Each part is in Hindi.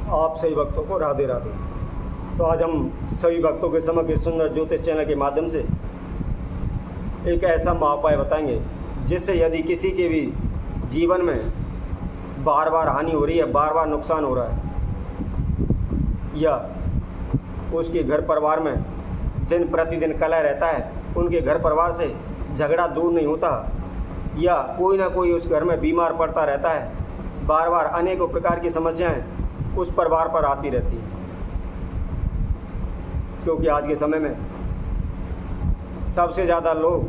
आप सभी भक्तों को राधे राधे। तो आज हम सभी भक्तों के समक्ष सुंदर ज्योतिष चैनल के माध्यम से एक ऐसा महाउपाय बताएंगे जिससे यदि किसी के भी जीवन में बार बार हानि हो रही है, बार बार नुकसान हो रहा है, या उसके घर परिवार में दिन प्रतिदिन कलह रहता है, उनके घर परिवार से झगड़ा दूर नहीं होता, या कोई ना कोई उस घर में बीमार पड़ता रहता है, बार बार अनेकों प्रकार की समस्याएं उस परिवार पर आती रहती हैं। क्योंकि आज के समय में सबसे ज़्यादा लोग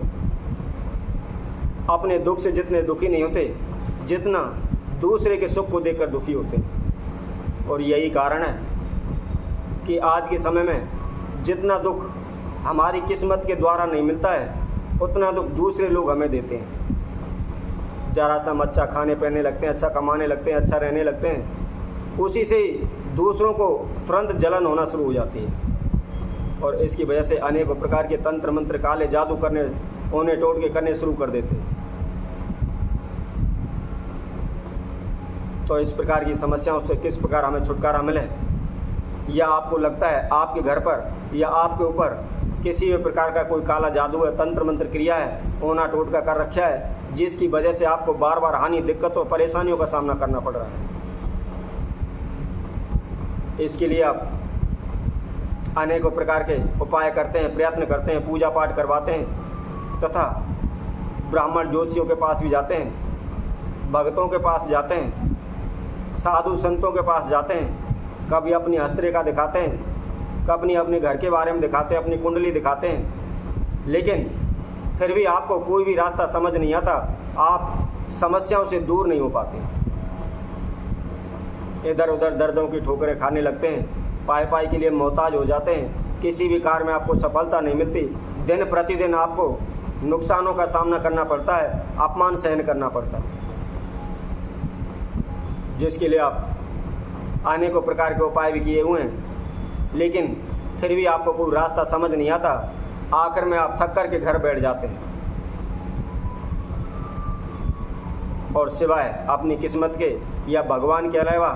अपने दुख से जितने दुखी नहीं होते, जितना दूसरे के सुख को देखकर दुखी होते हैं। और यही कारण है कि आज के समय में जितना दुख हमारी किस्मत के द्वारा नहीं मिलता है, उतना दुख दूसरे लोग हमें देते हैं। जरा सा हम अच्छा खाने पहनने लगते हैं, अच्छा कमाने लगते हैं, अच्छा रहने लगते हैं, उसी से ही दूसरों को तुरंत जलन होना शुरू हो जाती है। और इसकी वजह से अनेक प्रकार के तंत्र मंत्र, काले जादू करने, ओने टोट के करने शुरू कर देते हैं। तो इस प्रकार की समस्याओं से किस प्रकार हमें छुटकारा मिले, या आपको लगता है आपके घर पर या आपके ऊपर किसी भी प्रकार का कोई काला जादू है, तंत्र मंत्र क्रिया है, ओना टोटका कर रखा है, जिसकी वजह से आपको बार बार हानि, दिक्कतों, परेशानियों का सामना करना पड़ रहा है। इसके लिए आप अनेकों प्रकार के उपाय करते हैं, प्रयत्न करते हैं, पूजा पाठ करवाते हैं, तथा ब्राह्मण ज्योतिषियों के पास भी जाते हैं, भक्तों के पास जाते हैं, साधु संतों के पास जाते हैं, कभी अपनी हस्तरेखा दिखाते हैं, कभी अपने घर के बारे में दिखाते हैं, अपनी कुंडली दिखाते हैं, लेकिन फिर भी आपको कोई भी रास्ता समझ नहीं आता, आप समस्याओं से दूर नहीं हो पाते, इधर उधर दर्दों की ठोकरें खाने लगते हैं, पाई पाई के लिए मोहताज हो जाते हैं, किसी भी कार्य में आपको सफलता नहीं मिलती, दिन प्रतिदिन आपको नुकसानों का सामना करना पड़ता है, अपमान सहन करना पड़ता है, जिसके लिए आप अनेकों प्रकार के उपाय भी किए हुए हैं, लेकिन फिर भी आपको कोई रास्ता समझ नहीं आता। आखिर में आप थक कर के घर बैठ जाते हैं और सिवाय अपनी किस्मत के या भगवान के अलावा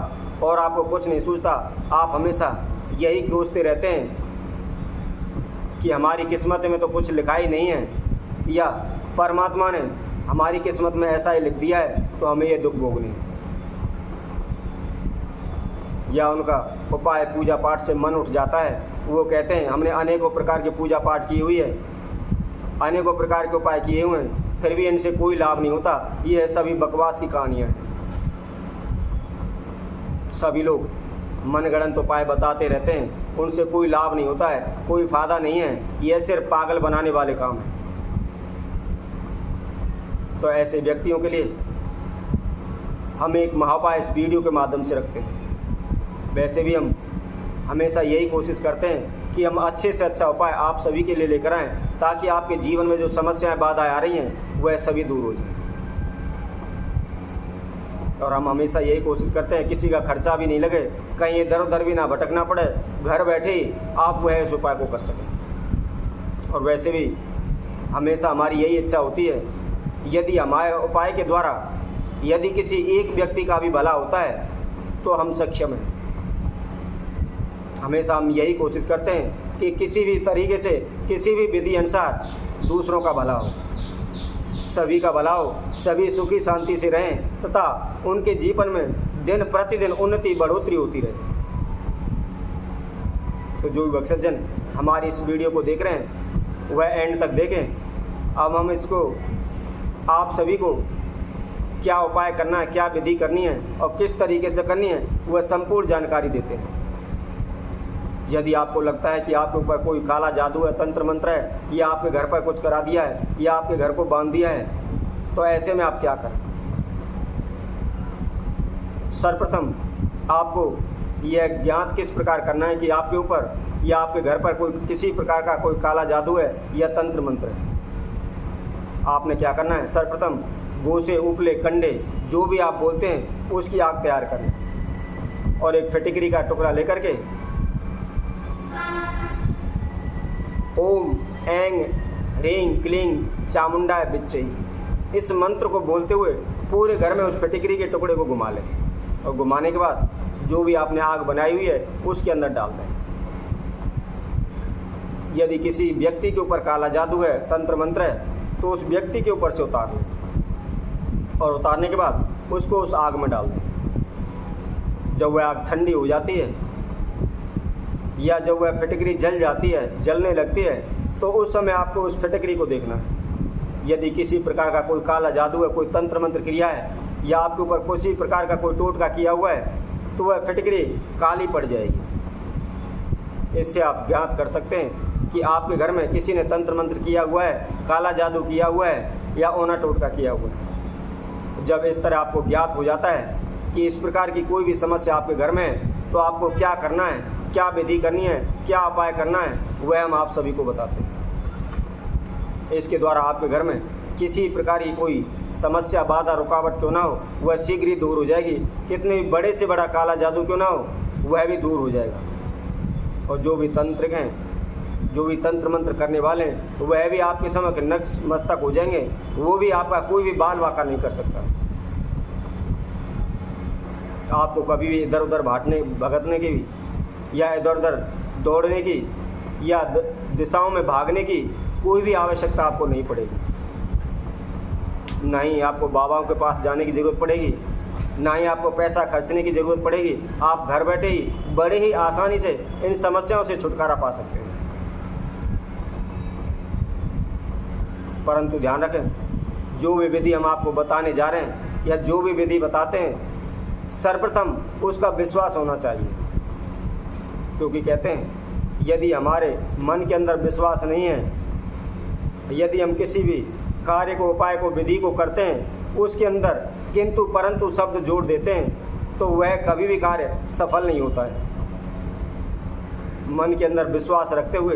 और आपको कुछ नहीं सूझता। आप हमेशा यही सोचते रहते हैं कि हमारी किस्मत में तो कुछ लिखा ही नहीं है, या परमात्मा ने हमारी किस्मत में ऐसा ही लिख दिया है तो हमें ये दुख भोगने हैं। या उनका उपाय पूजा पाठ से मन उठ जाता है, वो कहते हैं हमने अनेकों प्रकार की पूजा पाठ की हुई है, अनेकों प्रकार के उपाय किए हुए हैं, फिर भी इनसे कोई लाभ नहीं होता। ये सभी बकवास की कहानियाँ हैं। सभी लोग मनगढ़ंत उपाय बताते रहते हैं, उनसे कोई लाभ नहीं होता है, कोई फायदा नहीं है, यह सिर्फ पागल बनाने वाले काम है। तो ऐसे व्यक्तियों के लिए हम एक महाउपाय इस वीडियो के माध्यम से रखते हैं। वैसे भी हम हमेशा यही कोशिश करते हैं कि हम अच्छे से अच्छा उपाय आप सभी के लिए लेकर आएँ, ताकि आपके जीवन में जो समस्याएं, बाधाएं आ रही हैं, वह सभी दूर हो जाए। और हम हमेशा यही कोशिश करते हैं किसी का खर्चा भी नहीं लगे, कहीं इधर उधर भी ना भटकना पड़े, घर बैठे ही आप वह इस उपाय को कर सकें। और वैसे भी हमेशा हमारी यही इच्छा होती है, यदि हमारे उपाय के द्वारा यदि किसी एक व्यक्ति का भी भला होता है तो हम सक्षम हैं। हमेशा हम यही कोशिश करते हैं कि किसी भी तरीके से, किसी भी विधि अनुसार दूसरों का भला हो, सभी का भला हो, सभी सुखी शांति से रहें, तथा उनके जीवन में दिन प्रतिदिन उन्नति, बढ़ोतरी होती रहे। तो जो भी भक्तजन हमारी इस वीडियो को देख रहे हैं वह एंड तक देखें। अब हम इसको आप सभी को क्या उपाय करना है, क्या विधि करनी है और किस तरीके से करनी है, वह संपूर्ण जानकारी देते हैं। यदि आपको लगता है कि आपके ऊपर कोई काला जादू है, तंत्र मंत्र है, या आपके घर पर कुछ करा दिया है, या आपके घर को बांध दिया है, तो ऐसे में आप क्या करें? सर्वप्रथम आपको यह ज्ञात किस प्रकार करना है कि आपके ऊपर या आपके घर पर कोई किसी प्रकार का कोई काला जादू है या तंत्र मंत्र है। आपने क्या करना है? सर्वप्रथम गोसे, उपले, कंडे, जो भी आप बोलते हैं, उसकी आग तैयार करें और एक फिटिकरी का टुकड़ा लेकर के ओम ऐंग ह्रीं क्लीं चामुंडाय विच्चे, इस मंत्र को बोलते हुए पूरे घर में उस फिटिकरी के टुकड़े को घुमा लें। और घुमाने के बाद जो भी आपने आग बनाई हुई है उसके अंदर डाल दें। यदि किसी व्यक्ति के ऊपर काला जादू है, तंत्र मंत्र है, तो उस व्यक्ति के ऊपर से उतार लें और उतारने के बाद उसको उस आग में डाल दें। जब वह आग ठंडी हो जाती है या जब वह फिटकरी जल जाती है, जलने लगती है, तो उस समय आपको उस फिटकरी को देखना है। यदि किसी प्रकार का कोई काला जादू है, कोई तंत्र मंत्र क्रिया है या आपके ऊपर किसी प्रकार का कोई टोटका किया हुआ है, तो वह फिटकरी काली पड़ जाएगी। इससे आप ज्ञात कर सकते हैं कि आपके घर में किसी ने तंत्र मंत्र किया हुआ है, काला जादू किया हुआ है या ओना टोटका किया हुआ है। जब इस तरह आपको ज्ञात हो जाता है कि इस प्रकार की कोई भी समस्या आपके घर में है, तो आपको क्या करना है, क्या विधि करनी है, क्या उपाय करना है, वह हम आप सभी को बताते हैं। इसके द्वारा आपके घर में किसी प्रकार की कोई समस्या, बाधा, रुकावट क्यों ना हो, वह शीघ्र ही दूर हो जाएगी। कितने बड़े से बड़ा काला जादू क्यों ना हो, वह भी दूर हो जाएगा। और जो भी तंत्रिक हैं, जो भी तंत्र मंत्र करने वाले हैं, तो वह भी आपके समक्ष नक्श मस्तक हो जाएंगे। वो भी आपका कोई भी बाल वाका नहीं कर सकता। आपको कभी भी इधर उधर भगतने की या इधर उधर दौड़ने की या दिशाओं में भागने की कोई भी आवश्यकता आपको नहीं पड़ेगी। ना ही आपको बाबाओं के पास जाने की ज़रूरत पड़ेगी, ना ही आपको पैसा खर्चने की ज़रूरत पड़ेगी। आप घर बैठे ही बड़े ही आसानी से इन समस्याओं से छुटकारा पा सकते हैं। परंतु ध्यान रखें, जो भी विधि हम आपको बताने जा रहे हैं या जो भी विधि बताते हैं, सर्वप्रथम उसका विश्वास होना चाहिए। क्योंकि कहते हैं यदि हमारे मन के अंदर विश्वास नहीं है, यदि हम किसी भी कार्य को, उपाय को, विधि को करते हैं, उसके अंदर किंतु परंतु शब्द जोड़ देते हैं, तो वह कभी भी कार्य सफल नहीं होता है। मन के अंदर विश्वास रखते हुए,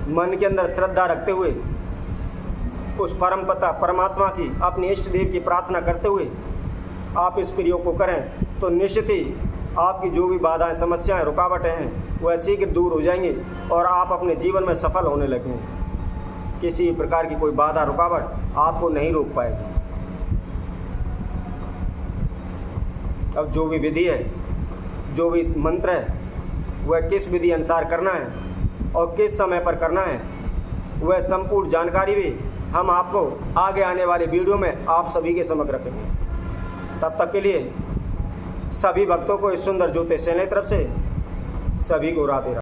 मन के अंदर श्रद्धा रखते हुए, उस परम पिता परमात्मा की, अपने इष्ट देव की प्रार्थना करते हुए आप इस प्रयोग को करें, तो निश्चित ही आपकी जो भी बाधाएं, समस्याएं, रुकावटें हैं, वह शीघ्र दूर हो जाएंगी और आप अपने जीवन में सफल होने लगेंगे। किसी प्रकार की कोई बाधा, रुकावट आपको नहीं रोक पाएगी। अब जो भी विधि है, जो भी मंत्र है, वह किस विधि अनुसार करना है और किस समय पर करना है, वह संपूर्ण जानकारी भी हम आपको आगे आने वाले वीडियो में आप सभी के समक्ष रखेंगे। तब तक के लिए सभी भक्तों को इस सुंदर ज्योतिष चैनल की तरफ से सभी को राधे राधे।